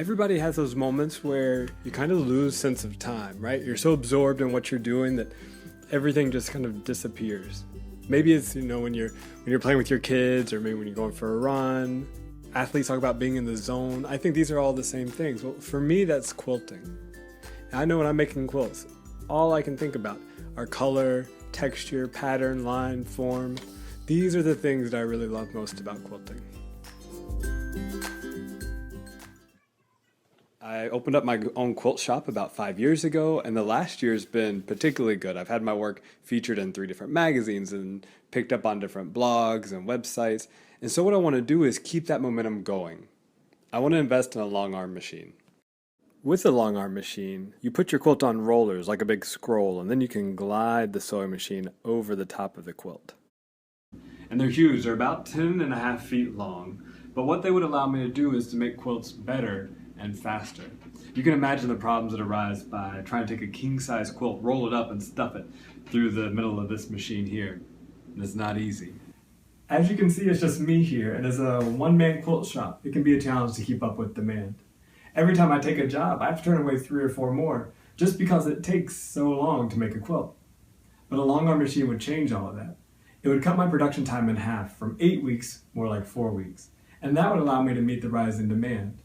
Everybody has those moments where you kind of lose sense of time, right? You're so absorbed in what you're doing that everything just kind of disappears. Maybe it's, when you're playing with your kids, or maybe when you're going for a run. Athletes talk about being in the zone. I think these are all the same things. Well, for me, that's quilting. I know when I'm making quilts, all I can think about are color, texture, pattern, line, form. These are the things that I really love most about quilting. I opened up my own quilt shop about 5 years ago, and the last year's been particularly good. I've had my work featured in 3 different magazines and picked up on different blogs and websites. And so what I want to do is keep that momentum going. I want to invest in a Longarm machine. With the Longarm machine, you put your quilt on rollers like a big scroll, and then you can glide the sewing machine over the top of the quilt. And they're huge. They're about 10.5 feet long. But what they would allow me to do is to make quilts better and faster. You can imagine the problems that arise by trying to take a king-size quilt, roll it up, and stuff it through the middle of this machine here. And it's not easy. As you can see, it's just me here, and as a one-man quilt shop, it can be a challenge to keep up with demand. Every time I take a job, I have to turn away 3 or 4 more, just because it takes so long to make a quilt. But a Longarm machine would change all of that. It would cut my production time in half, from 8 weeks, more like 4 weeks. And that would allow me to meet the rise in demand.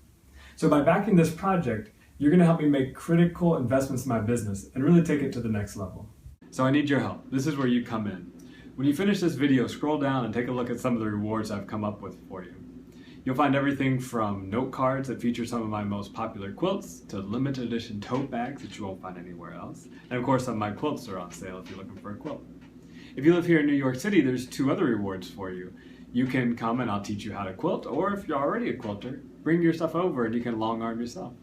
So by backing this project, you're going to help me make critical investments in my business and really take it to the next level. So I need your help. This is where you come in. When you finish this video, scroll down and take a look at some of the rewards I've come up with for you. You'll find everything from note cards that feature some of my most popular quilts to limited edition tote bags that you won't find anywhere else. And of course, some of my quilts are on sale if you're looking for a quilt. If you live here in New York City, there's 2 other rewards for you. You can come and I'll teach you how to quilt, or if you're already a quilter, bring your stuff over and you can longarm yourself.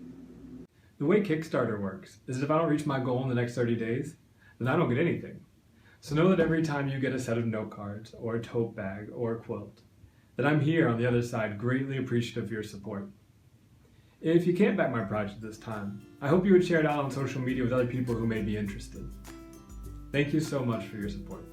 The way Kickstarter works is that if I don't reach my goal in the next 30 days, then I don't get anything. So know that every time you get a set of note cards, or a tote bag, or a quilt, that I'm here on the other side, greatly appreciative of your support. If you can't back my project this time, I hope you would share it out on social media with other people who may be interested. Thank you so much for your support.